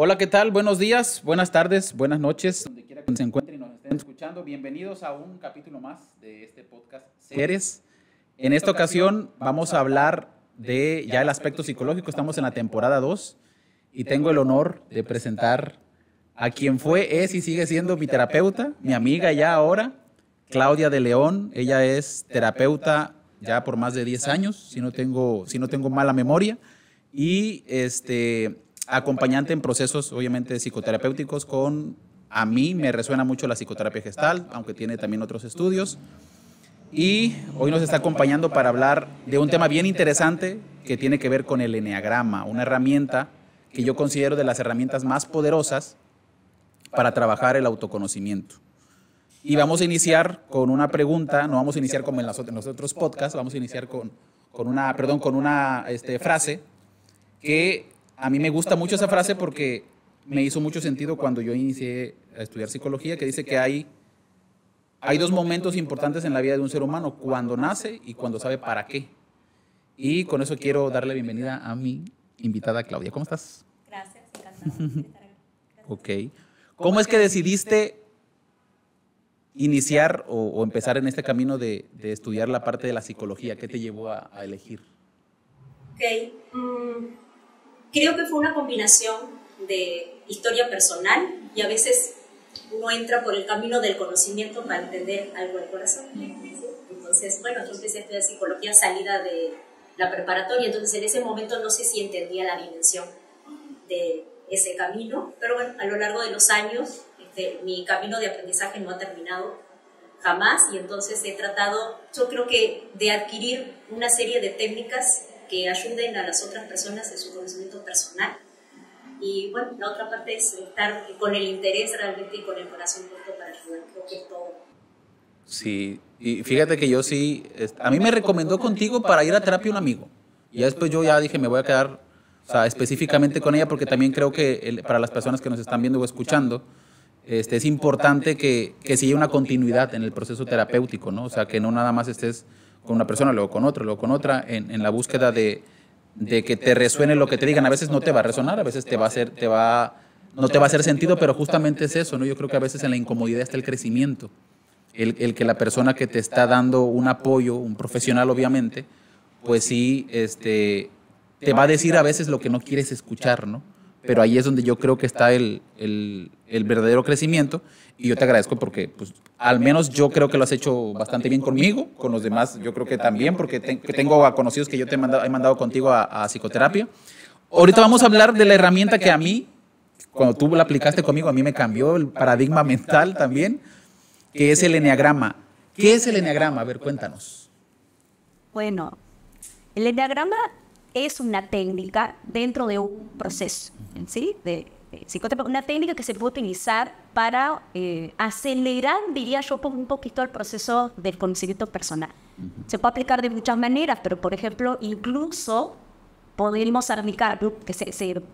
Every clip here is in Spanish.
Hola, ¿qué tal? Buenos días, buenas tardes, buenas noches, donde quiera que se encuentren y nos estén escuchando. Bienvenidos a un capítulo más de este podcast Seres. En esta ocasión vamos a hablar de ya el aspecto psicológico. Estamos en la temporada 2 y tengo el honor de presentar a quien fue, es y sigue siendo mi terapeuta, mi amiga ya ahora, Claudia de León. Ella es terapeuta ya por más de 10 años, si no tengo mala memoria, y acompañante en procesos, obviamente, psicoterapéuticos. A mí me resuena mucho la psicoterapia gestal, aunque tiene también otros estudios. Y hoy nos está acompañando para hablar de un tema bien interesante que tiene que ver con el eneagrama, una herramienta que yo considero de las herramientas más poderosas para trabajar el autoconocimiento. Y vamos a iniciar con una pregunta, no vamos a iniciar como en los otros podcasts, vamos a iniciar con una frase que a mí me gusta mucho esa frase porque me hizo mucho sentido cuando yo inicié a estudiar psicología, que dice que hay dos momentos importantes en la vida de un ser humano: cuando nace y cuando sabe para qué. Y con eso quiero darle bienvenida a mi invitada Claudia. ¿Cómo estás? Gracias, encantada de estar aquí. Ok. ¿Cómo es que decidiste iniciar o empezar en este camino de estudiar la parte de la psicología? ¿Qué te llevó a elegir? Creo que fue una combinación de historia personal y a veces uno entra por el camino del conocimiento para entender algo del corazón. Entonces, bueno, yo empecé a estudiar psicología salida de la preparatoria, entonces en ese momento no sé si entendía la dimensión de ese camino, pero bueno, a lo largo de los años mi camino de aprendizaje no ha terminado jamás, y entonces he tratado, yo creo que, de adquirir una serie de técnicas que ayuden a las otras personas en su conocimiento personal. Y bueno, la otra parte es estar con el interés realmente y con el corazón puesto para ayudar, creo que todo. Sí, y fíjate que yo sí, a mí me recomendó contigo para ir a terapia un amigo. Y después yo ya dije, me voy a quedar, específicamente con ella, porque también creo que para las personas que nos están viendo o escuchando, es importante que sí haya una continuidad en el proceso terapéutico, ¿no? O sea, que no nada más estés con una persona, luego con otro, luego con otra, en la búsqueda de que te resuene lo que te digan. A veces no te va a resonar, a veces no te va a hacer sentido, pero justamente es eso, ¿no? Yo creo que a veces en la incomodidad está el crecimiento, el que la persona que te está dando un apoyo, un profesional obviamente, pues sí, te va a decir a veces lo que no quieres escuchar, ¿no? Pero ahí es donde yo creo que está el verdadero crecimiento, y yo te agradezco porque, pues, al menos yo creo que lo has hecho bastante bien conmigo, con los demás yo creo que también, porque tengo a conocidos que yo he mandado contigo a psicoterapia. Ahorita vamos a hablar de la herramienta que a mí, cuando tú la aplicaste conmigo, a mí me cambió el paradigma mental también, que es el eneagrama. ¿Qué es el eneagrama? A ver, cuéntanos. Bueno, el eneagrama es una técnica dentro de un proceso, ¿sí? de psicoterapia, una técnica que se puede utilizar para acelerar, diría yo, un poquito el proceso del conocimiento personal. Se puede aplicar de muchas maneras, pero, por ejemplo, incluso podemos aplicar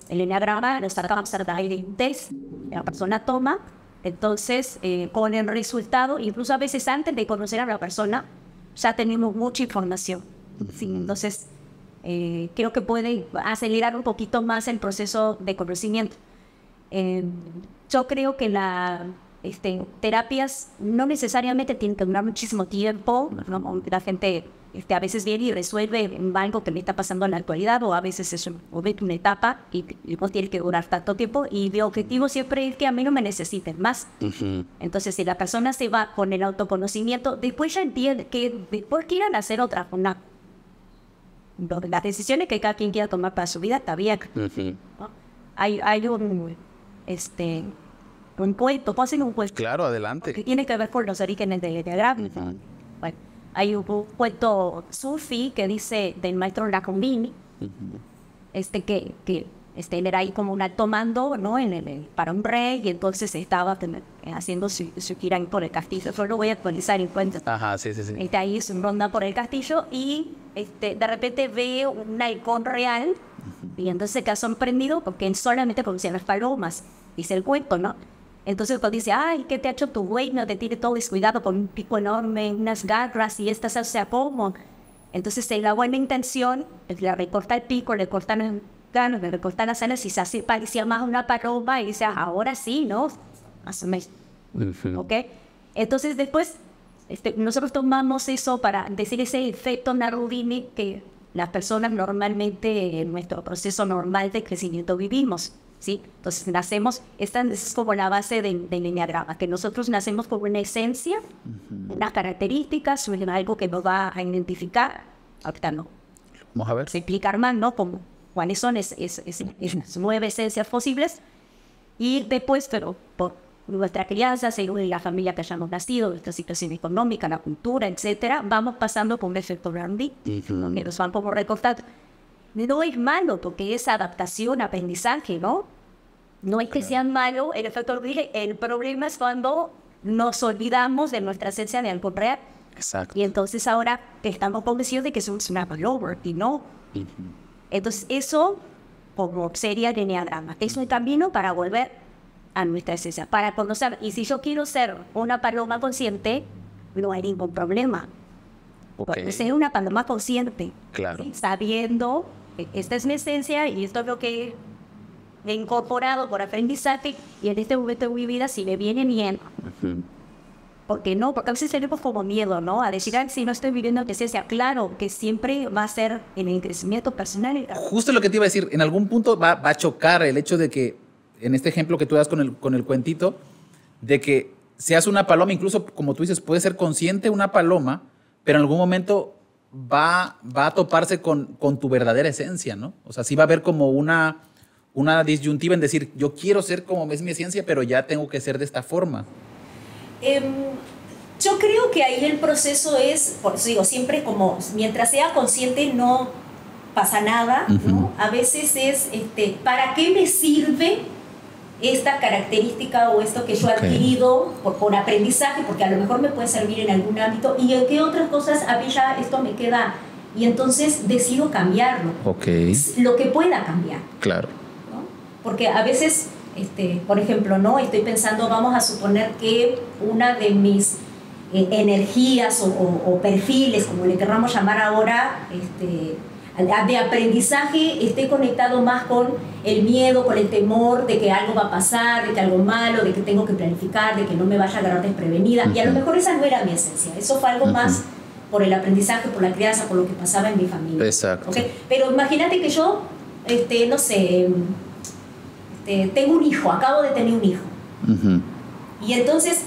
el eneagrama, lo sacamos a través de un test, la persona toma, entonces con el resultado, incluso a veces antes de conocer a la persona, ya tenemos mucha información. ¿Sí? Entonces, creo que puede acelerar un poquito más el proceso de conocimiento. Yo creo que las terapias no necesariamente tienen que durar muchísimo tiempo, ¿no? La gente a veces viene y resuelve algo que le está pasando en la actualidad, o a veces es una etapa y no tiene que durar tanto tiempo, y mi objetivo siempre es que a mí no me necesiten más. Entonces, si la persona se va con el autoconocimiento, después ya entiende que después quieran hacer otra, las decisiones que cada quien quiera tomar para su vida está bien, ¿no? Hay un cuento, puedo hacer un cuento. Claro, adelante. Que tiene que ver con los orígenes del eneagrama. Bueno, hay un cuento sufi que dice del maestro Lacomini, que él era ahí como un alto mando, ¿no? Para un rey, y entonces estaba haciendo su gira por el castillo. Yo lo voy a actualizar en cuenta. Ajá, sí. Está ahí su ronda por el castillo y de repente ve un halcón real, y entonces se queda sorprendido porque él solamente conocía las palomas, dice el cuento, ¿no? Entonces cuando dice, ay, ¿qué te ha hecho tu güey? No te tiene todo descuidado con un pico enorme, unas garras, y estas se como. Entonces, en la buena intención, le recorta el pico, le cortan claro, me recortan las alas y se parecía más a una paloma y dice, ahora sí, ¿no? Más o menos. ¿Ok? Entonces después nosotros tomamos eso para decir ese efecto Narudini que las personas normalmente en nuestro proceso normal de crecimiento vivimos, ¿sí? Entonces nacemos, esta es como la base del enneagrama, que nosotros nacemos con una esencia, unas características, algo que nos va a identificar. Ahorita no. Vamos a ver. Explicar más, ¿no? Como, cuáles son esas 9 esencias posibles. Y después, pero por nuestra crianza, según la familia que hayamos nacido, nuestra situación económica, la cultura, etcétera, vamos pasando por un efecto Randy, que nos van como recortando. No es malo, porque es adaptación, aprendizaje, ¿no? No es que sea malo el efecto Randy. El problema es cuando nos olvidamos de nuestra esencia de algo real. Exacto. Y entonces ahora estamos convencidos de que somos una follower, y no. Entonces eso, como sería el enneagrama, es un camino para volver a nuestra esencia, para conocer. Y si yo quiero ser una paloma consciente, no hay ningún problema. Puedo ser una paloma consciente, claro, ¿sí? Sabiendo que esta es mi esencia y esto es lo que he incorporado por aprendizaje, y en este momento de mi vida, si me viene bien, ¿por qué no? Porque a veces tenemos como miedo, ¿no? A decir, si no estoy viviendo mi esencia. Claro, que siempre va a ser en el crecimiento personal. Justo lo que te iba a decir, en algún punto va a chocar el hecho de que, en este ejemplo que tú das con el cuentito, de que seas una paloma, incluso como tú dices, puede ser consciente una paloma, pero en algún momento va a toparse con tu verdadera esencia, ¿no? O sea, sí va a haber como una disyuntiva en decir, yo quiero ser como es mi esencia, pero ya tengo que ser de esta forma. Yo creo que ahí el proceso es, por eso digo, siempre como, mientras sea consciente no pasa nada, ¿no? A veces es, ¿para qué me sirve esta característica o esto que yo he adquirido por aprendizaje? Porque a lo mejor me puede servir en algún ámbito, y en qué otras cosas a mí ya esto me queda, y entonces decido cambiarlo. Lo que pueda cambiar. Claro. ¿No? Porque a veces, por ejemplo, ¿no? Estoy pensando, vamos a suponer que una de mis energías o perfiles, como le querramos llamar ahora, de aprendizaje, esté conectado más con el miedo, con el temor de que algo va a pasar, de que algo malo, de que tengo que planificar, de que no me vaya a agarrar desprevenida. Y a lo mejor esa no era mi esencia, eso fue algo más por el aprendizaje, por la crianza, por lo que pasaba en mi familia. Exacto. ¿Okay? Pero imagínate que yo, no sé, tengo un hijo, acabo de tener un hijo. Y entonces,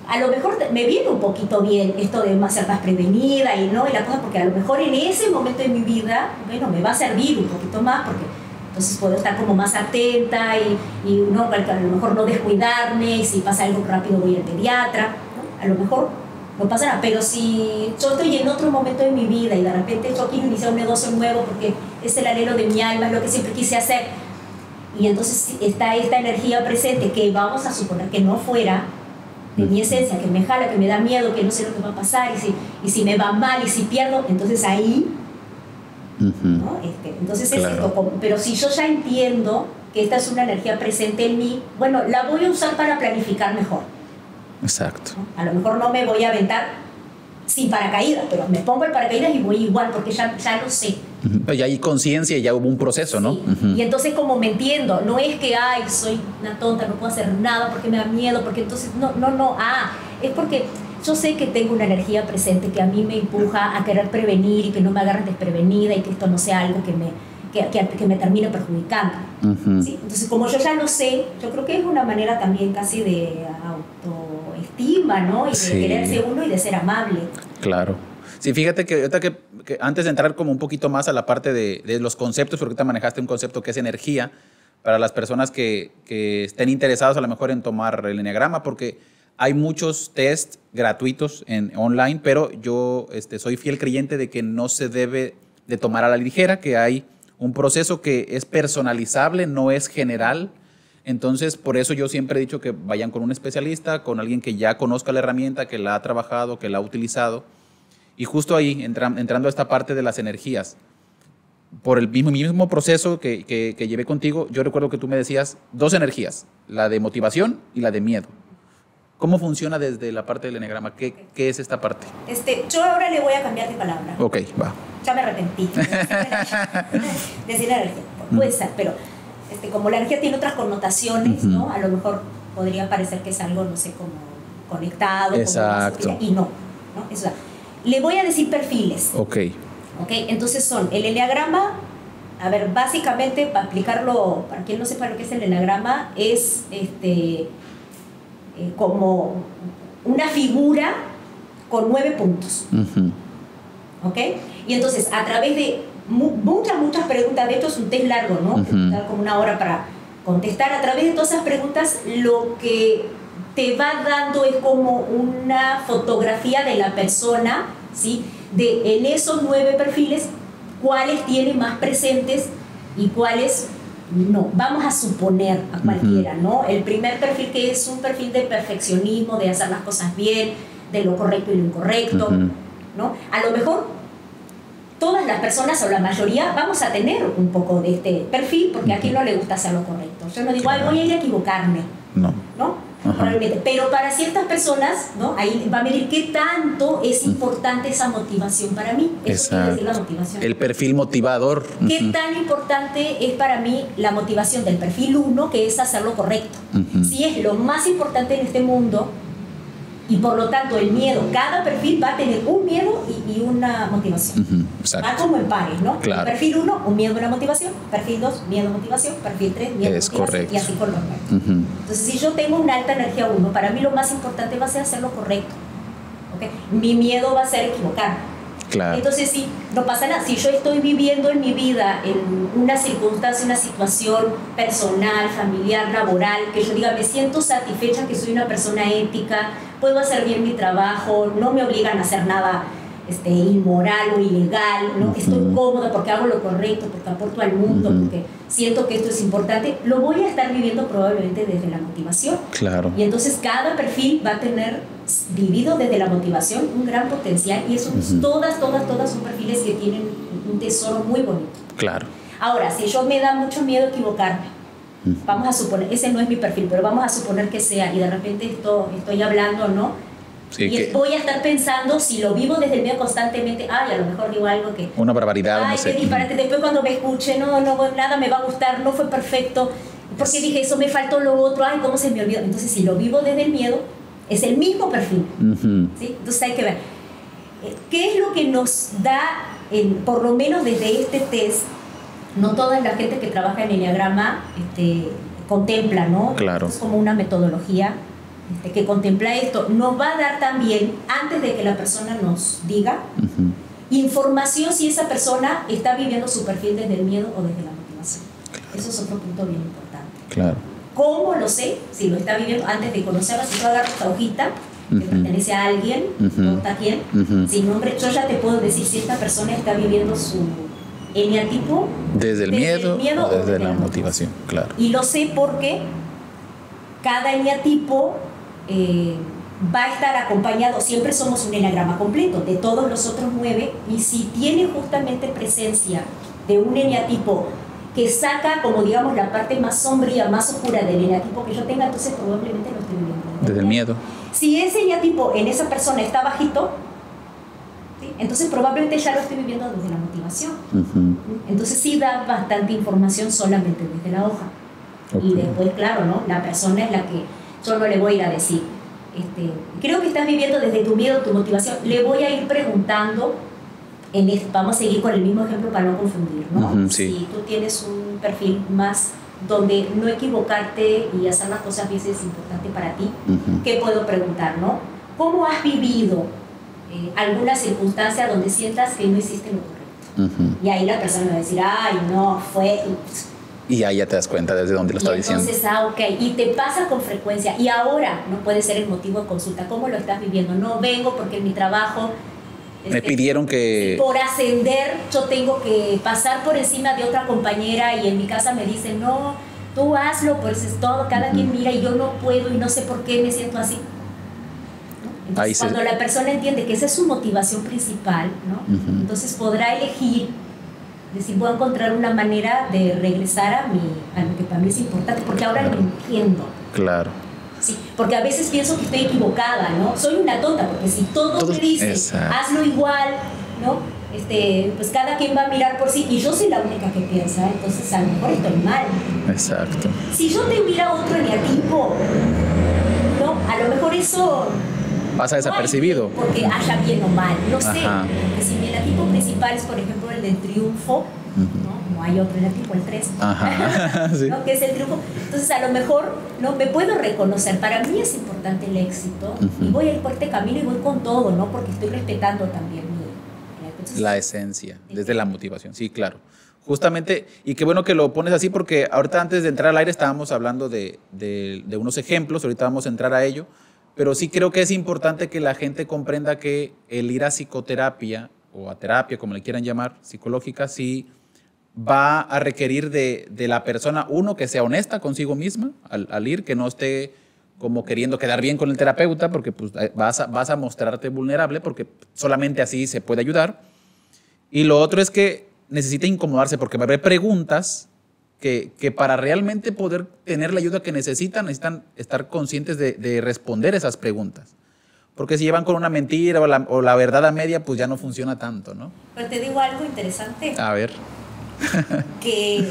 a lo mejor me viene un poquito bien esto de ser más prevenida y la cosa, porque a lo mejor en ese momento de mi vida, bueno, me va a servir un poquito más, porque entonces puedo estar como más atenta y no, a lo mejor no descuidarme, y si pasa algo rápido voy al pediatra, ¿no? A lo mejor no pasa nada. Pero si yo estoy en otro momento de mi vida y de repente yo quiero iniciar un negocio nuevo porque es el anhelo de mi alma, es lo que siempre quise hacer, y entonces está esta energía presente que vamos a suponer que no fuera de mi esencia, que me jala, que me da miedo, que no sé lo que va a pasar, y si me va mal, y si pierdo, entonces ahí, ¿no? Entonces claro. Es esto, pero si yo ya entiendo que esta es una energía presente en mí, bueno, la voy a usar para planificar mejor. Exacto. ¿No? A lo mejor no me voy a aventar sin paracaídas, pero me pongo el paracaídas y voy igual, porque ya lo sé. Ya hay conciencia y ya hubo un proceso, ¿no? Sí. Y entonces como me entiendo, no es que, soy una tonta, no puedo hacer nada porque me da miedo, porque entonces, no, es porque yo sé que tengo una energía presente que a mí me empuja a querer prevenir y que no me agarre desprevenida y que esto no sea algo que me termine perjudicando. ¿Sí? Entonces, como yo ya lo sé, yo creo que es una manera también casi de autoestima, ¿no? Y de quererse uno y de ser amable. Claro. Sí, fíjate que ahorita que antes de entrar como un poquito más a la parte de los conceptos, porque ahorita manejaste un concepto que es energía, para las personas que estén interesadas a lo mejor en tomar el enneagrama, porque hay muchos test gratuitos online, pero yo soy fiel creyente de que no se debe de tomar a la ligera, que hay un proceso que es personalizable, no es general. Entonces, por eso yo siempre he dicho que vayan con un especialista, con alguien que ya conozca la herramienta, que la ha trabajado, que la ha utilizado. Y justo ahí, entrando a esta parte de las energías, por el mismo proceso que llevé contigo, yo recuerdo que tú me decías 2 energías, la de motivación y la de miedo. ¿Cómo funciona desde la parte del enneagrama? ¿Qué es esta parte? Yo ahora le voy a cambiar de palabra. Ok, va. Ya me arrepentí. Decir energía. puede ser, pero como la energía tiene otras connotaciones, ¿no? A lo mejor podría parecer que es algo, no sé, como conectado, exacto, como y no, ¿no? Eso, le voy a decir perfiles. Ok. Entonces son el eneagrama. A ver, básicamente, para explicarlo, para quien no sepa lo que es el eneagrama, es como una figura con 9 puntos. ¿Ok? Y entonces, a través de muchas preguntas, de hecho es un test largo, ¿no? Dar como 1 hora para contestar. A través de todas esas preguntas, lo que te va dando es como una fotografía de la persona, ¿sí? En esos 9 perfiles, cuáles tiene más presentes y cuáles no. Vamos a suponer a cualquiera, ¿no? El primer perfil, que es un perfil de perfeccionismo, de hacer las cosas bien, de lo correcto y lo incorrecto, ¿no? A lo mejor todas las personas o la mayoría vamos a tener un poco de este perfil, porque a quien no le gusta hacer lo correcto. Yo no digo, ay, voy a ir a equivocarme, ¿no? Pero para ciertas personas, ¿no? Ahí va a medir qué tanto es importante esa motivación para mí. Eso quiere decir la motivación. El perfil motivador. ¿Qué tan importante es para mí la motivación del perfil 1, que es hacer lo correcto? Si es lo más importante en este mundo, y por lo tanto el miedo, cada perfil va a tener un miedo y una motivación. Va como en pares, ¿no? Claro. El perfil 1, un miedo y una motivación. Perfil 2, miedo, motivación. Perfil 3, miedo, es motivación. Correcto. Y así con los nuevos. Entonces, si yo tengo una alta energía 1, para mí lo más importante va a ser hacer lo correcto. ¿Okay? Mi miedo va a ser equivocarme. Claro. Entonces, sí, no pasa nada. Si yo estoy viviendo en mi vida en una circunstancia, una situación personal, familiar, laboral, que yo diga, me siento satisfecha, que soy una persona ética, puedo hacer bien mi trabajo, no me obligan a hacer nada inmoral o ilegal, ¿no? Estoy cómoda porque hago lo correcto, porque aporto al mundo, porque siento que esto es importante, lo voy a estar viviendo probablemente desde la motivación. Claro. Y entonces cada perfil va a tener vivido desde la motivación un gran potencial, y eso todas son perfiles que tienen un tesoro muy bonito. Claro. Ahora, si yo me da mucho miedo equivocarme, vamos a suponer, ese no es mi perfil, pero vamos a suponer que sea, y de repente estoy hablando, ¿no? Sí, y voy a estar pensando, si lo vivo desde el miedo constantemente, a lo mejor digo algo que... Una barbaridad, no sé. Qué disparate. Después cuando me escuche, no, nada me va a gustar, no fue perfecto, porque dije eso, me faltó lo otro, cómo se me olvidó. Entonces, si lo vivo desde el miedo, es el mismo perfil. ¿Sí? Entonces hay que ver qué es lo que nos da, por lo menos desde este test. No toda la gente que trabaja en Enneagrama contempla, ¿no? Claro. Es como una metodología que contempla esto. Nos va a dar también, antes de que la persona nos diga, información si esa persona está viviendo su perfil desde el miedo o desde la motivación. Claro. Eso es otro punto bien importante. Claro. ¿Cómo lo sé? Si lo está viviendo antes de conocerlo. Si tú agarras esta hojita que pertenece a alguien, no a quién, sin nombre, yo ya te puedo decir si esta persona está viviendo su eneatipo desde el miedo o desde la motivación. Claro. Y lo sé porque cada eneatipo va a estar acompañado, siempre somos un eneagrama completo de todos los otros 9, y si tiene justamente presencia de un eneatipo que saca, como digamos, la parte más sombría, más oscura del eneatipo que yo tenga, entonces probablemente lo estoy viviendo desde el miedo. Si ese eneatipo en esa persona está bajito, ¿sí? Entonces probablemente ya lo estoy viviendo desde la motivación. Entonces sí da bastante información solamente desde la hoja. Y después, claro, ¿no? La persona es la que yo no le voy a ir a decir, creo que estás viviendo desde tu miedo, tu motivación. Le voy a ir preguntando, vamos a seguir con el mismo ejemplo para no confundir, ¿no? Sí. Si tú tienes un perfil más donde no equivocarte y hacer las cosas bien es importante para ti, ¿qué puedo preguntar, no? ¿Cómo has vivido alguna circunstancia donde sientas que no hiciste lo correcto? Y ahí la persona me va a decir, no, fue... Y ahí ya te das cuenta desde dónde lo está diciendo. Entonces, ok, y te pasa con frecuencia. Y ahora no puede ser el motivo de consulta. ¿Cómo lo estás viviendo? No vengo porque en mi trabajo... me pidieron que... por ascender yo tengo que pasar por encima de otra compañera, y en mi casa me dicen, no, tú hazlo, pues es todo, cada quien mira, y yo no puedo y no sé por qué me siento así. ¿No? Entonces, cuando la persona entiende que esa es su motivación principal, ¿no? Entonces podrá elegir, decir, voy a encontrar una manera de regresar a lo que para mí es importante, porque ahora lo entiendo. Claro. Sí, porque a veces pienso que estoy equivocada, ¿no? Soy una tonta, porque si todos me dicen, hazlo igual, ¿no? pues cada quien va a mirar por sí y yo soy la única que piensa, entonces a lo mejor estoy mal. Exacto. Si yo te mira otro eneatipo, ¿no? A lo mejor eso pasa desapercibido. No porque haya bien o mal, no sé. Ajá. Porque si mi eneatipo principal es, por ejemplo, el del triunfo, ¿no? No hay otro eneatipo, el 3, Ajá. Sí. ¿no? Que es el triunfo. Entonces, a lo mejor no me puedo reconocer. Para mí es importante el éxito y voy a ir por este camino y voy con todo, ¿no? Porque estoy respetando también entonces, la esencia, desde la motivación. Sí, claro. Justamente, y qué bueno que lo pones así, porque ahorita antes de entrar al aire estábamos hablando de unos ejemplos, ahorita vamos a entrar a ello, pero sí creo que es importante que la gente comprenda que el ir a psicoterapia o a terapia, como le quieran llamar, psicológica, sí va a requerir de la persona, uno, que sea honesta consigo misma al ir, que no esté como queriendo quedar bien con el terapeuta, porque pues, vas a mostrarte vulnerable, porque solamente así se puede ayudar. Y lo otro es que necesita incomodarse, porque va a haber preguntas que para realmente poder tener la ayuda que necesitan estar conscientes de responder esas preguntas. Porque si llevan con una mentira o la verdad a media, pues ya no funciona tanto, ¿no? Pero te digo algo interesante. A ver. Que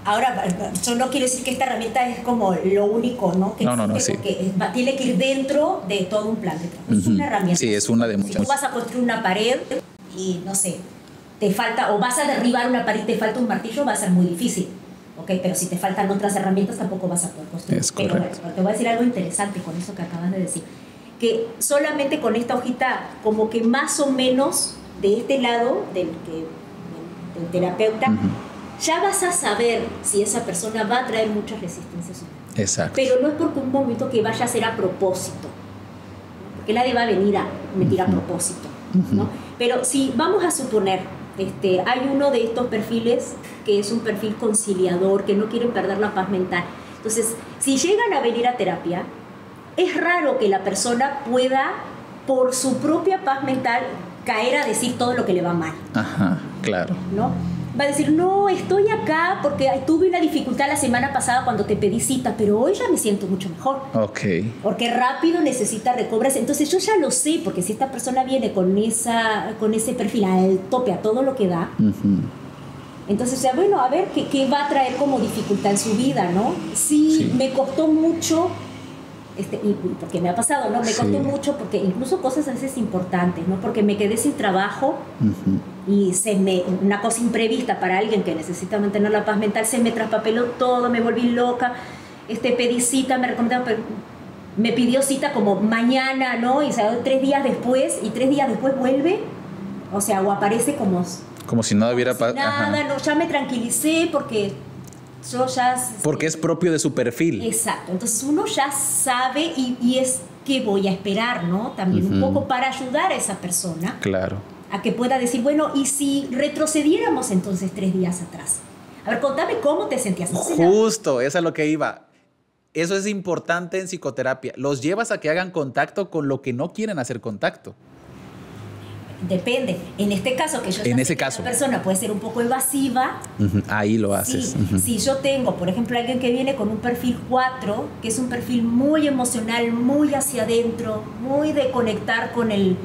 ahora, yo no quiero decir que esta herramienta es como lo único, ¿no? Que no, sí. Porque tiene que ir dentro de todo un plan de trabajo. Es una herramienta. Sí, es una de muchas. Si tú vas a construir una pared y, no sé, te falta, o vas a derribar una pared y te falta un martillo, va a ser muy difícil. ¿Okay? Pero si te faltan otras herramientas, tampoco vas a poder construir. Es correcto. Pero bueno, te voy a decir algo interesante con eso que acabas de decir. Que solamente con esta hojita, como que más o menos de este lado del terapeuta, ya vas a saber si esa persona va a traer mucha resistencia social. Exacto. Pero no es porque un momento que vaya a ser a propósito, porque nadie va a venir a mentir a propósito, ¿no? Pero si vamos a suponer, hay uno de estos perfiles que es un perfil conciliador, que no quieren perder la paz mental. Entonces, si llegan a venir a terapia, es raro que la persona pueda, por su propia paz mental, caer a decir todo lo que le va mal. Ajá, claro. ¿No? Va a decir, no, estoy acá porque tuve una dificultad la semana pasada cuando te pedí cita, pero hoy ya me siento mucho mejor. Ok. Porque rápido necesita recobrarse. Entonces yo ya lo sé, porque si esta persona viene con ese perfil al tope, a todo lo que da, entonces ya, bueno, a ver qué va a traer como dificultad en su vida, ¿no? Sí. Me costó mucho, y porque me ha pasado, ¿no? Me costó mucho porque incluso cosas a veces importantes, ¿no? Porque me quedé sin trabajo y una cosa imprevista para alguien que necesita mantener la paz mental, se me traspapeló todo, me volví loca, pedí cita, me pidió cita como mañana, ¿no? Y o sea, 3 días después, y 3 días después vuelve, o sea, o aparece como si nada hubiera pasado. Nada, no, ya me tranquilicé porque yo ya... Porque es propio de su perfil. Exacto, entonces uno ya sabe y es que voy a esperar, ¿no? También un poco para ayudar a esa persona. Claro. A que pueda decir, bueno, ¿y si retrocediéramos entonces 3 días atrás? A ver, contame cómo te sentías. Justo, eso es lo que iba. Eso es importante en psicoterapia. Los llevas a que hagan contacto con lo que no quieren hacer contacto. Depende. En este caso, que yo en ese caso la persona puede ser un poco evasiva. Ahí lo haces. Sí. Si yo tengo, por ejemplo, alguien que viene con un perfil 4, que es un perfil muy emocional, muy hacia adentro, muy de conectar con el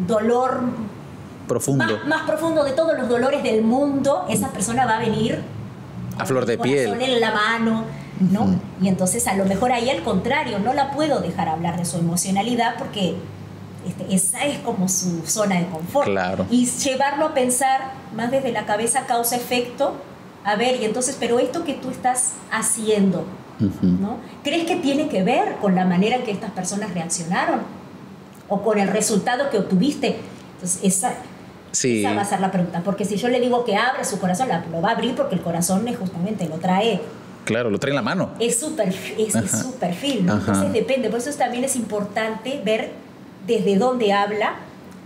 dolor profundo. Más profundo de todos los dolores del mundo, esa persona va a venir a flor de piel, corazón en la mano, ¿no? Y entonces a lo mejor ahí al contrario, no la puedo dejar hablar de su emocionalidad porque esa es como su zona de confort. Claro. Y llevarlo a pensar más desde la cabeza causa-efecto, a ver, y entonces, pero esto que tú estás haciendo, ¿no? ¿Crees que tiene que ver con la manera en que estas personas reaccionaron? ¿O con el resultado que obtuviste? Entonces, esa va a ser la pregunta. Porque si yo le digo que abra su corazón, lo va a abrir porque el corazón justamente lo trae. Claro, lo trae en la mano. Es su perfil, ¿no? Entonces depende. Por eso también es importante ver desde dónde habla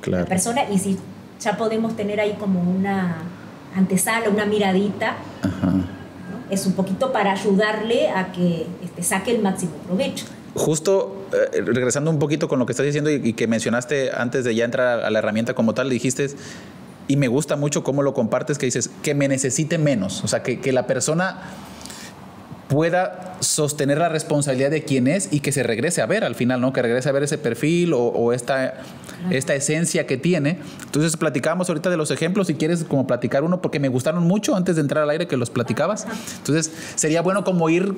la persona y si ya podemos tener ahí como una antesala, una miradita, ¿no? Es un poquito para ayudarle a que saque el máximo provecho. Justo regresando un poquito con lo que estás diciendo y que mencionaste antes de ya entrar a la herramienta como tal, dijiste, y me gusta mucho cómo lo compartes, que dices que me necesite menos, o sea, que la persona pueda sostener la responsabilidad de quién es y que se regrese a ver al final, ¿no? Que regrese a ver ese perfil o esta esencia que tiene. Entonces platicábamos ahorita de los ejemplos, si quieres como platicar uno, porque me gustaron mucho antes de entrar al aire que los platicabas. Entonces sería bueno como ir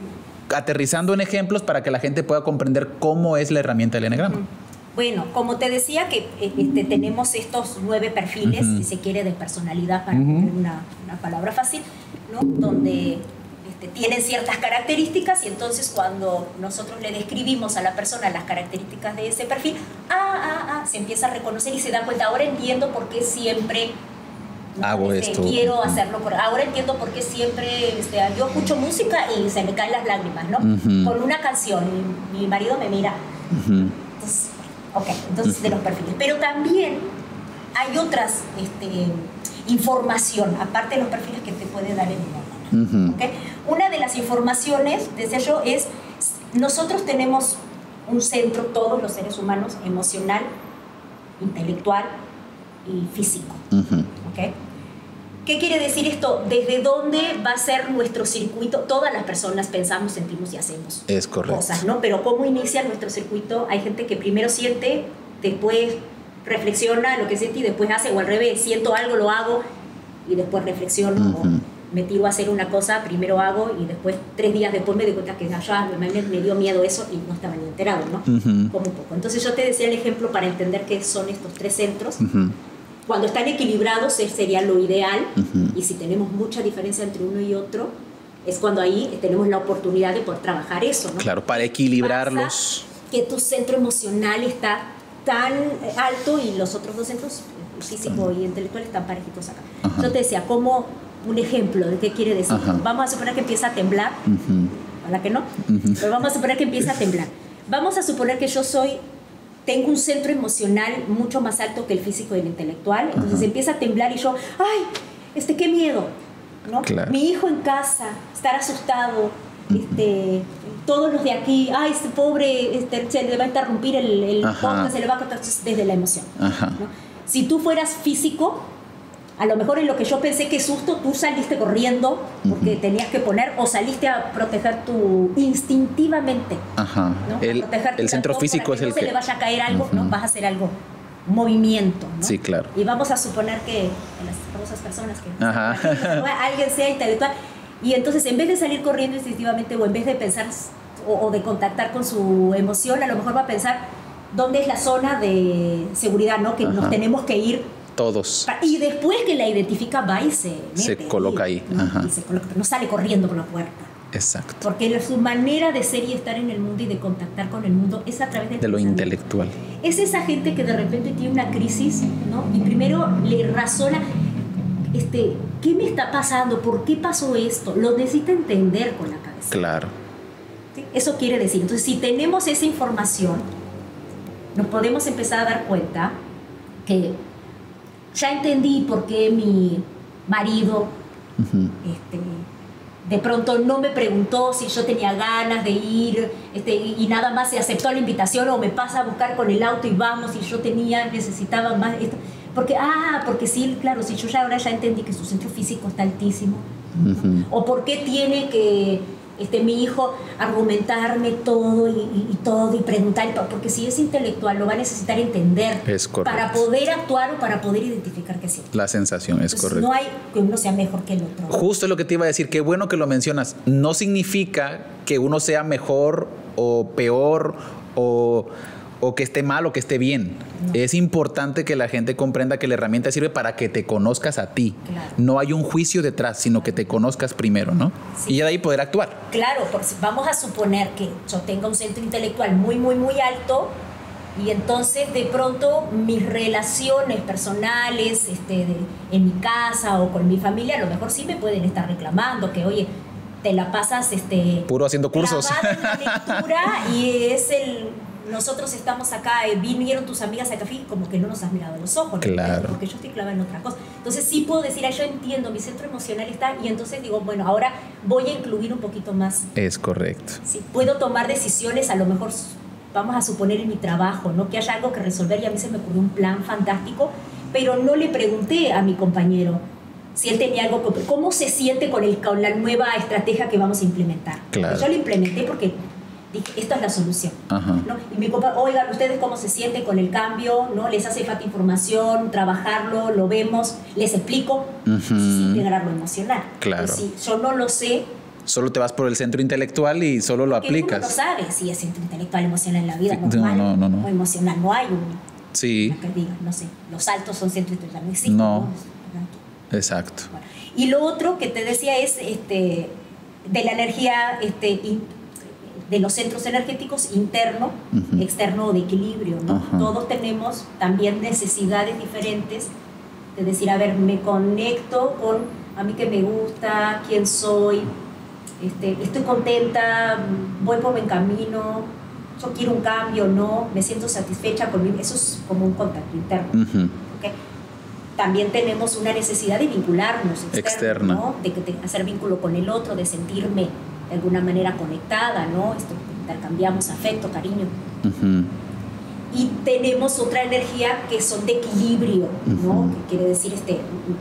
aterrizando en ejemplos para que la gente pueda comprender cómo es la herramienta del Eneagrama. Bueno, como te decía que tenemos estos 9 perfiles, si se quiere, de personalidad, para poner una palabra fácil, ¿no? Donde tienen ciertas características, y entonces cuando nosotros le describimos a la persona las características de ese perfil, se empieza a reconocer y se da cuenta, ahora entiendo por qué siempre hago esto. Quiero hacerlo, ahora entiendo por qué siempre yo escucho música y se me caen las lágrimas, ¿no? Con una canción, y mi marido me mira. Entonces de los perfiles. Pero también hay otras información, aparte de los perfiles, que te puede dar el Eneagrama. Una de las informaciones, decía yo, es nosotros tenemos un centro, todos los seres humanos, emocional, intelectual y físico. ¿Qué quiere decir esto? ¿Desde dónde va a ser nuestro circuito? Todas las personas pensamos, sentimos y hacemos cosas, ¿no? Pero ¿cómo inicia nuestro circuito? Hay gente que primero siente, después reflexiona lo que siente y después hace, o al revés, siento algo, lo hago y después reflexiono, o me tiro a hacer una cosa, primero hago y después 3 días después me doy cuenta que me dio miedo eso y no estaba ni enterado, ¿no? Como un poco. Entonces yo te decía el ejemplo para entender qué son estos 3 centros. Cuando están equilibrados sería lo ideal, y si tenemos mucha diferencia entre uno y otro, es cuando ahí tenemos la oportunidad de poder trabajar eso, ¿no? Claro, para equilibrarlos. Que tu centro emocional está tan alto y los otros 2 centros, físico y intelectual, están parejitos acá. Yo te decía, como un ejemplo de qué quiere decir. Vamos a suponer que empieza a temblar, ¿para que no? Pero vamos a suponer que empieza a temblar. Vamos a suponer que yo tengo un centro emocional mucho más alto que el físico y el intelectual, entonces empieza a temblar y yo, qué miedo, ¿no? Claro. Mi hijo en casa, estar asustado, todos los de aquí, este pobre, se le va a interrumpir el podcast, se le va a cortar, desde la emoción, ¿no? Si tú fueras físico, a lo mejor en lo que yo pensé que susto, tú saliste corriendo porque tenías que poner, o saliste a proteger instintivamente. ¿No? El centro físico es el que... no se le vaya a caer algo, ¿no? Vas a hacer algo, movimiento, ¿no? Sí, claro. Y vamos a suponer que las famosas personas que alguien sea intelectual, y entonces en vez de salir corriendo instintivamente, o en vez de pensar o de contactar con su emoción, a lo mejor va a pensar dónde es la zona de seguridad, ¿no? Que nos tenemos que ir todos. Y después que la identifica, va y se coloca ahí. Y se coloca, pero no sale corriendo por la puerta. Exacto. Porque su manera de ser y estar en el mundo y de contactar con el mundo es a través de lo intelectual. Es esa gente que de repente tiene una crisis, ¿no? Y primero le razona, ¿qué me está pasando? ¿Por qué pasó esto? Lo necesita entender con la cabeza. Claro. ¿Sí? Eso quiere decir. Entonces, si tenemos esa información, nos podemos empezar a dar cuenta que ya entendí por qué mi marido de pronto no me preguntó si yo tenía ganas de ir, y nada más se aceptó la invitación, o me pasa a buscar con el auto y vamos, y yo necesitaba más porque sí, claro, si yo ahora ya entendí que su centro físico está altísimo, o por qué tiene que mi hijo argumentarme todo y preguntar, porque si es intelectual lo va a necesitar entender para poder actuar o para poder identificar que sí. La sensación es correcta. No hay que uno sea mejor que el otro. Justo es lo que te iba a decir, qué bueno que lo mencionas. No significa que uno sea mejor o peor o que esté mal o que esté bien. No. Es importante que la gente comprenda que la herramienta sirve para que te conozcas a ti. Claro. No hay un juicio detrás, sino que te conozcas primero, ¿no? Sí. Y ya de ahí poder actuar. Claro, porque vamos a suponer que yo tenga un centro intelectual muy, muy, muy alto, y entonces de pronto mis relaciones personales en mi casa o con mi familia, a lo mejor sí me pueden estar reclamando que, oye, te la pasas puro haciendo cursos en la lectura y nosotros estamos acá, vinieron tus amigas a café, como que no nos has mirado a los ojos, claro. Porque yo estoy clavada en otra cosa. Entonces sí puedo decir, yo entiendo, mi centro emocional está, y entonces digo, bueno, ahora voy a incluir un poquito más. Es correcto. Sí, puedo tomar decisiones, a lo mejor vamos a suponer en mi trabajo, ¿no? Que haya algo que resolver, y a mí se me ocurrió un plan fantástico, pero no le pregunté a mi compañero, si él tenía algo, cómo se siente con la nueva estrategia que vamos a implementar. Claro. Yo lo implementé porque dije, esta es la solución. Ajá. ¿No? Y mi papá, oigan, ¿ustedes cómo se sienten con el cambio? ¿No? ¿Les hace falta información? ¿Trabajarlo? ¿Lo vemos? ¿Les explico? Uh-huh. Integrar lo emocional. Claro. Pues si yo no lo sé, solo te vas por el centro intelectual y solo lo aplicas. Uno no sabe si es centro intelectual, emocional en la vida. Sí, no. O emocional, no hay un... Sí. Que diga, no sé, los altos son centro intelectual, no existe. No. Exacto. Bueno. Y lo otro que te decía es de la energía, de los centros energéticos interno, uh-huh. externo o de equilibrio, ¿no? Uh-huh. Todos tenemos también necesidades diferentes de decir, a ver, me conecto con a mí que me gusta, quién soy, estoy contenta, voy por buen camino, yo quiero un cambio, no, me siento satisfecha conmigo. Eso es como un contacto interno. Uh-huh. ¿Okay? También tenemos una necesidad de vincularnos externa, ¿no? De hacer vínculo con el otro, de sentirme de alguna manera conectada, ¿no? Intercambiamos afecto, cariño. Uh-huh. Y tenemos otra energía que son de equilibrio, ¿no? Uh-huh. Que quiere decir,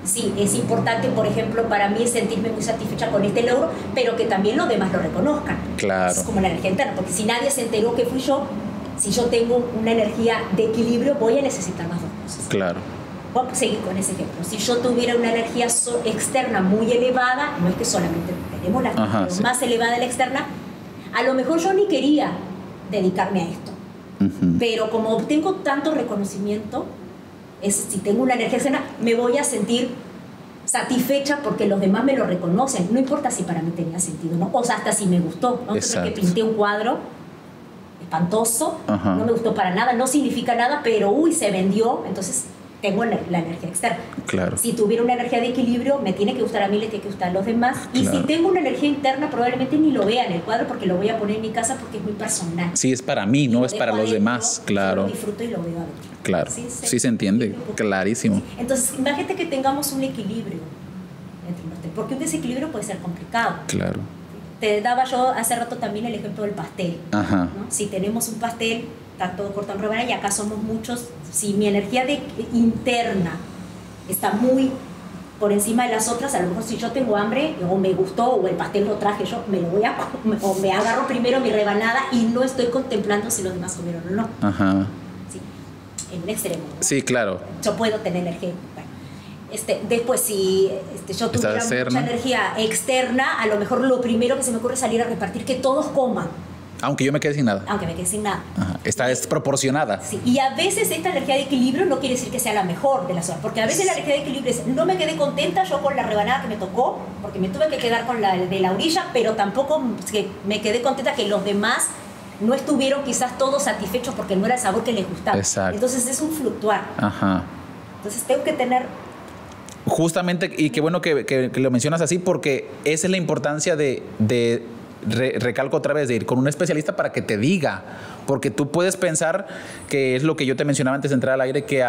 sí, es importante, por ejemplo, para mí sentirme muy satisfecha con este logro, pero que también los demás lo reconozcan. Claro. Es como la energía interna, porque si nadie se enteró que fui yo, si yo tengo una energía de equilibrio, voy a necesitar más dos cosas. Claro. Voy a seguir con ese ejemplo. Si yo tuviera una energía externa muy elevada, no es que solamente tenemos la sí. más elevada la externa, a lo mejor yo ni quería dedicarme a esto. Uh-huh. Pero como obtengo tanto reconocimiento, si tengo una energía externa, me voy a sentir satisfecha porque los demás me lo reconocen. No importa si para mí tenía sentido, ¿no? O sea, hasta si me gustó. ¿No? Entonces, que pinté un cuadro espantoso, uh-huh. No me gustó para nada, no significa nada, pero se vendió, entonces tengo la energía externa. Claro. Si tuviera una energía de equilibrio, me tiene que gustar a mí, le tiene que gustar a los demás. Claro. Y si tengo una energía interna, probablemente ni lo vea en el cuadro porque lo voy a poner en mi casa porque es muy personal. Sí, es para mí, no es para los demás. Claro. Yo lo disfruto y lo veo adentro. Claro. Sí se entiende, clarísimo. Sí. Entonces, imagínate que tengamos un equilibrio entre los tres, porque un desequilibrio puede ser complicado. Claro. Te daba yo hace rato también el ejemplo del pastel. Ajá. ¿No? Si tenemos un pastel, está todo cortado en rebanada y acá somos muchos, si mi energía interna está muy por encima de las otras, a lo mejor si yo tengo hambre o me gustó o el pastel lo traje yo, me lo voy a o me agarro primero mi rebanada y no estoy contemplando si los demás comieron o no. Ajá. Sí, en un extremo, ¿no? Sí, claro. Yo puedo tener energía. Bueno, después si yo tuviera mucha energía externa, a lo mejor lo primero que se me ocurre es salir a repartir, que todos coman. Aunque yo me quede sin nada. Aunque me quede sin nada. Ajá. Está desproporcionada. Sí. Y a veces esta energía de equilibrio no quiere decir que sea la mejor de las horas, porque a veces la energía de equilibrio es, no me quedé contenta yo con la rebanada que me tocó, porque me tuve que quedar con la de la orilla, pero tampoco me quedé contenta que los demás no estuvieron quizás todos satisfechos porque no era el sabor que les gustaba. Exacto. Entonces es un fluctuar. Ajá. Entonces tengo que tener... Justamente, y qué bueno que lo mencionas así, porque esa es la importancia de recalco otra vez, de ir con un especialista para que te diga, porque tú puedes pensar que es lo que yo te mencionaba antes de entrar al aire, que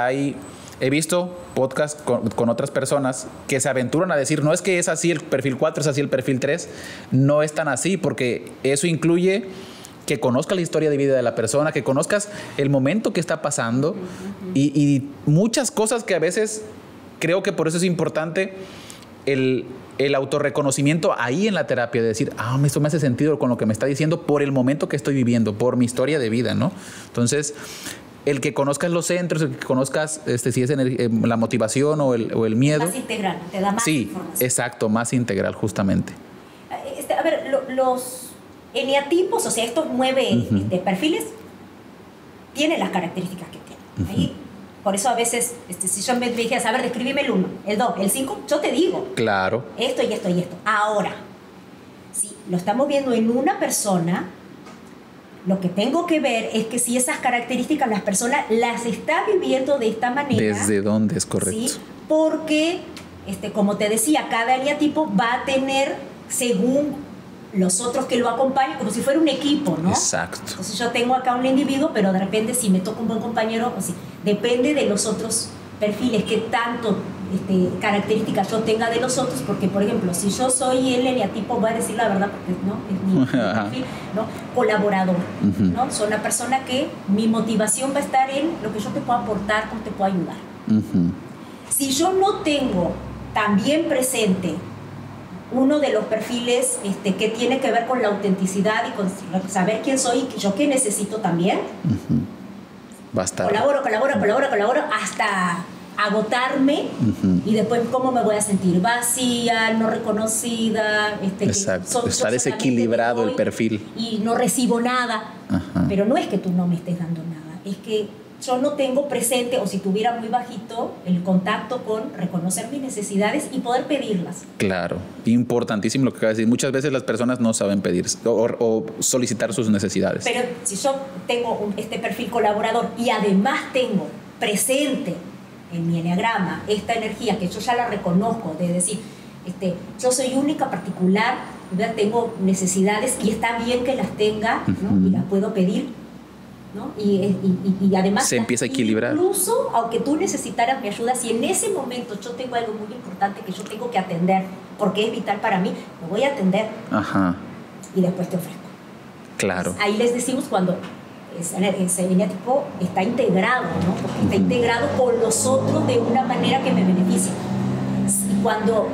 he visto podcasts con otras personas que se aventuran a decir, no es que es así el perfil 4, es así el perfil 3, no es tan así, porque eso incluye que conozcas la historia de vida de la persona, que conozcas el momento que está pasando y muchas cosas que a veces creo que por eso es importante el autorreconocimiento ahí en la terapia, de decir, esto me hace sentido con lo que me está diciendo por el momento que estoy viviendo, por mi historia de vida, ¿no? Entonces, el que conozcas los centros, el que conozcas si es la motivación o el miedo. Más integral, te da más información. Sí, exacto, más integral, justamente. A ver, los eneatipos, o sea, estos 9 perfiles, tienen las características que tienen. Ahí, por eso a veces, si yo me dijeras, a ver, describime el 1, el 2, el 5, yo te digo. Claro. Esto y esto y esto. Ahora, si lo estamos viendo en una persona, lo que tengo que ver es que si esas características las personas las está viviendo de esta manera. ¿Desde dónde es correcto? ¿Sí? Porque, como te decía, cada eneatipo va a tener, según los otros que lo acompañan, como si fuera un equipo, ¿no? Exacto. Entonces yo tengo acá un individuo, pero de repente si me toca un buen compañero, o si, depende de los otros perfiles, que tanto características yo tenga de los otros, porque por ejemplo, si yo soy el eneatipo, voy a decir la verdad, porque no es mi perfil, ¿no? Colaborador, ¿no? Soy una persona que mi motivación va a estar en lo que yo te puedo aportar, cómo te puedo ayudar. Si yo no tengo también presente uno de los perfiles que tiene que ver con la autenticidad y con saber quién soy y yo qué necesito también. Va a estar. Colaboro hasta agotarme y después cómo me voy a sentir vacía, no reconocida. Exacto, está desequilibrado el perfil. Y no recibo nada. Ajá. Pero no es que tú no me estés dando nada, es que yo no tengo presente, o si tuviera muy bajito, el contacto con reconocer mis necesidades y poder pedirlas. Claro, importantísimo lo que acabas de decir. Muchas veces las personas no saben pedir o solicitar sus necesidades. Pero si yo tengo este perfil colaborador y además tengo presente en mi enneagrama esta energía que yo ya la reconozco, de decir, yo soy única, particular, ¿verdad? Tengo necesidades y está bien que las tenga, ¿no? Y las puedo pedir, ¿no? Y además se empieza a equilibrar. Incluso aunque tú necesitaras mi ayuda, si en ese momento yo tengo algo muy importante que yo tengo que atender porque es vital para mí, lo voy a atender. Ajá. Y después te ofrezco. Claro. Ahí les decimos cuando ese eneatipo está integrado, ¿no? Porque está integrado con los otros de una manera que me beneficia. Y cuando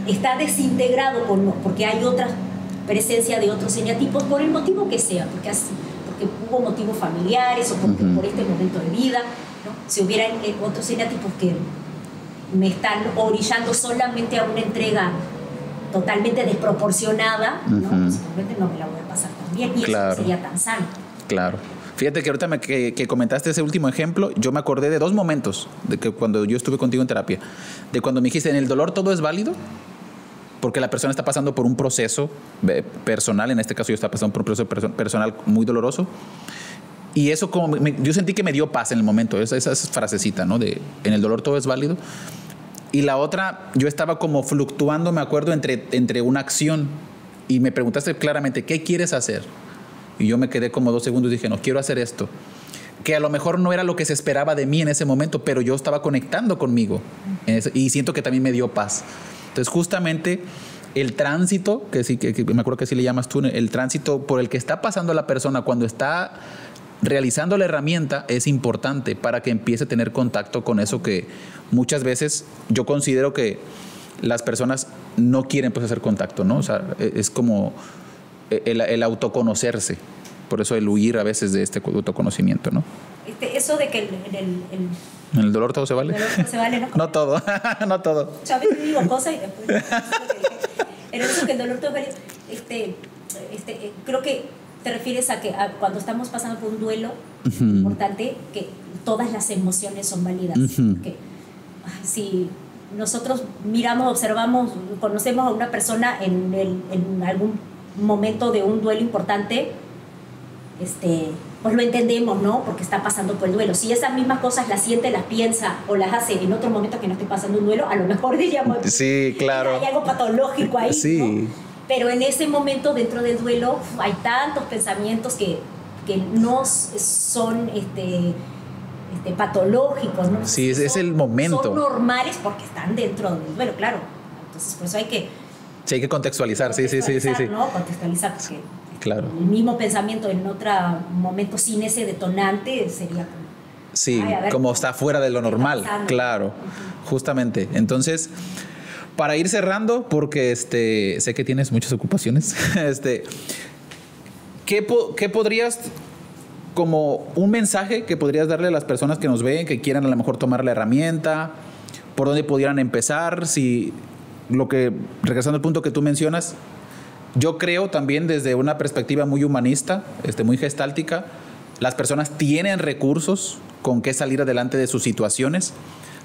está desintegrado porque hay otra presencia de otros eneatipos, por el motivo que sea, porque hubo motivos familiares o porque por este momento de vida, ¿no? Si hubieran otros eneatipos que me están orillando solamente a una entrega totalmente desproporcionada, ¿no? Pues simplemente no me la voy a pasar tan bien y claro. Eso no sería tan sano. Claro. Fíjate que ahorita que comentaste ese último ejemplo, yo me acordé de 2 momentos de que cuando yo estuve contigo en terapia, de cuando me dijiste, ¿en el dolor todo es válido? Porque la persona está pasando por un proceso personal, en este caso yo estaba pasando por un proceso personal muy doloroso, y eso yo sentí que me dio paz en el momento, esa frasecita, ¿no? De en el dolor todo es válido. Y la otra, yo estaba como fluctuando, me acuerdo, entre una acción, y me preguntaste claramente, ¿qué quieres hacer? Y yo me quedé como 2 segundos y dije, no, quiero hacer esto. Que a lo mejor no era lo que se esperaba de mí en ese momento, pero yo estaba conectando conmigo. Y siento que también me dio paz. Entonces, justamente el tránsito, que me acuerdo que así le llamas tú, el tránsito por el que está pasando la persona cuando está realizando la herramienta es importante para que empiece a tener contacto con eso que muchas veces yo considero que las personas no quieren pues hacer contacto, ¿no? O sea, es como el autoconocerse. Por eso el huir a veces de este autoconocimiento, ¿no? Eso de que ¿en el dolor todo se vale? El dolor todo se vale, ¿no? No todo, no todo. Yo a veces digo cosas y después... En eso que el dolor todo se vale, creo que te refieres a que cuando estamos pasando por un duelo importante, que todas las emociones son válidas. Que, si nosotros miramos, observamos, conocemos a una persona en algún momento de un duelo importante, pues lo entendemos, ¿no? Porque está pasando por el duelo. Si esas mismas cosas las siente, las piensa o las hace en otro momento que no esté pasando un duelo, a lo mejor diríamos, sí, claro, hay algo patológico ahí, sí, ¿no? Pero en ese momento dentro del duelo hay tantos pensamientos que no son patológicos, ¿no? Sí, es el momento. Son normales porque están dentro del duelo, claro. Entonces, por eso hay que... Sí, hay que contextualizar, sí. ¿no? Contextualizar, porque claro. El mismo pensamiento en otro momento sin ese detonante sería como... Sí, como está fuera de lo normal, claro, justamente. Entonces, para ir cerrando, porque sé que tienes muchas ocupaciones, ¿qué podrías, como un mensaje que podrías darle a las personas que nos ven, que quieran a lo mejor tomar la herramienta, por dónde pudieran empezar? Si regresando al punto que tú mencionas, yo creo también desde una perspectiva muy humanista, muy gestáltica, las personas tienen recursos con qué salir adelante de sus situaciones,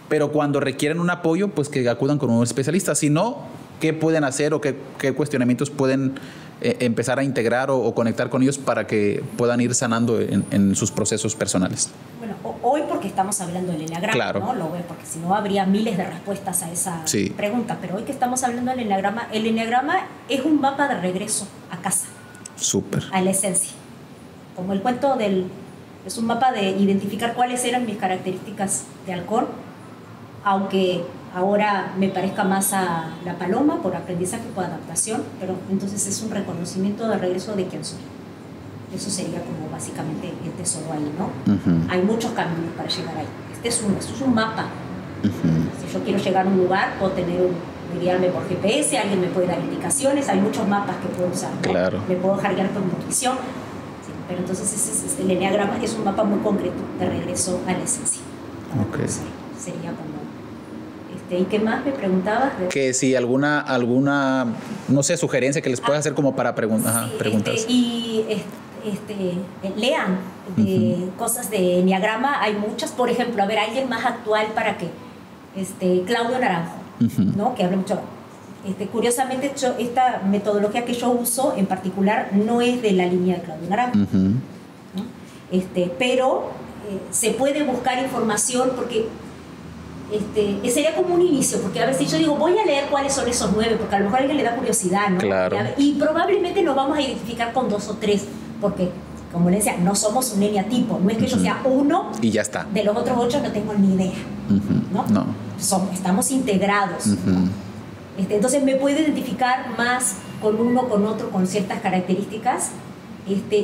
pero cuando requieren un apoyo, pues que acudan con un especialista. Si no, ¿qué pueden hacer o qué cuestionamientos pueden empezar a integrar o conectar con ellos para que puedan ir sanando en sus procesos personales? Bueno, hoy porque estamos hablando del enneagrama, claro, ¿no? Porque si no habría miles de respuestas a esa pregunta, pero hoy que estamos hablando del enneagrama, el enneagrama es un mapa de regreso a casa. Súper. A la esencia. Como el cuento es un mapa de identificar cuáles eran mis características de halcón, aunque ahora me parezca más a la paloma por aprendizaje, por adaptación, pero entonces es un reconocimiento de regreso de quién soy. Eso sería como básicamente el tesoro ahí, ¿no? Hay muchos caminos para llegar ahí. Este es un mapa. Si yo quiero llegar a un lugar, puedo guiarme por GPS, alguien me puede dar indicaciones, hay muchos mapas que puedo usar, ¿no? Claro. Me puedo dejar guiar por mi intuición, sí, pero entonces el eneagrama es un mapa muy concreto de regreso a la esencia. Okay. Sí, sería como... ¿Y qué más me preguntabas? Que si alguna, no sé, sugerencia que les puedas hacer como para preguntas. Lean cosas de eneagrama, hay muchas. Por ejemplo, a ver, alguien más actual para que, Claudio Naranjo, ¿no? Que habla mucho. Curiosamente, esta metodología que yo uso en particular no es de la línea de Claudio Naranjo, ¿no? Pero se puede buscar información porque sería como un inicio, porque a veces yo digo, voy a leer cuáles son esos 9, porque a lo mejor a alguien le da curiosidad, ¿no? Claro. Y probablemente nos vamos a identificar con 2 o 3, porque, como le decía, no somos un eneatipo, no es que yo sea uno y ya está. De los otros 8 no tengo ni idea, ¿no? No. Estamos integrados, ¿no? Entonces me puedo identificar más con uno, con otro, con ciertas características,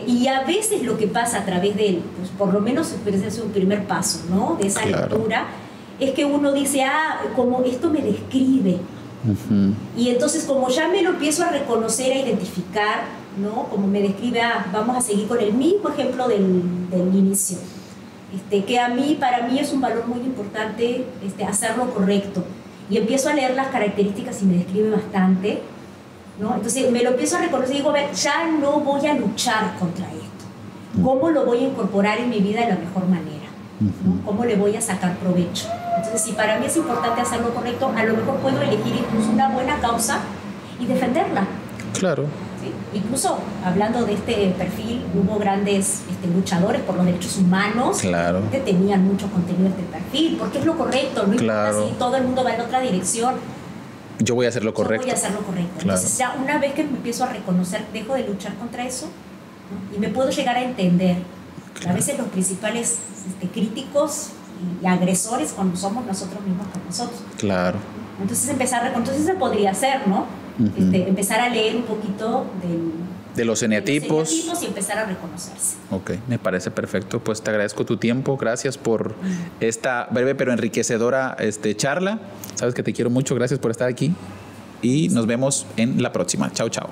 y a veces lo que pasa a través de él, pues por lo menos es un primer paso, ¿no? De esa lectura, es que uno dice, como esto me describe. Y entonces como ya me lo empiezo a reconocer, a identificar, ¿no? Como me describe, vamos a seguir con el mismo ejemplo del inicio. Que para mí es un valor muy importante hacerlo correcto. Y empiezo a leer las características y me describe bastante, ¿no? Entonces me lo empiezo a reconocer y digo, a ver, ya no voy a luchar contra esto. ¿Cómo lo voy a incorporar en mi vida de la mejor manera? ¿No? ¿Cómo le voy a sacar provecho? Entonces, si para mí es importante hacerlo correcto, a lo mejor puedo elegir incluso una buena causa y defenderla. Claro. ¿Sí? Incluso hablando de este perfil, hubo grandes luchadores por los derechos humanos, claro, que tenían mucho contenido de este perfil, porque es lo correcto, no importa si todo el mundo va en otra dirección. Yo voy a hacer lo correcto. Yo voy a hacer lo correcto. Claro. Entonces, ya una vez que me empiezo a reconocer, dejo de luchar contra eso, ¿no? Y me puedo llegar a entender. Claro. A veces los principales críticos y agresores cuando somos nosotros mismos con nosotros. Claro. Entonces entonces se podría hacer, ¿no? Empezar a leer un poquito de los eneatipos y empezar a reconocerse. Ok, me parece perfecto. Pues te agradezco tu tiempo. Gracias por esta breve pero enriquecedora charla. Sabes que te quiero mucho. Gracias por estar aquí y nos vemos en la próxima. Chao, chao.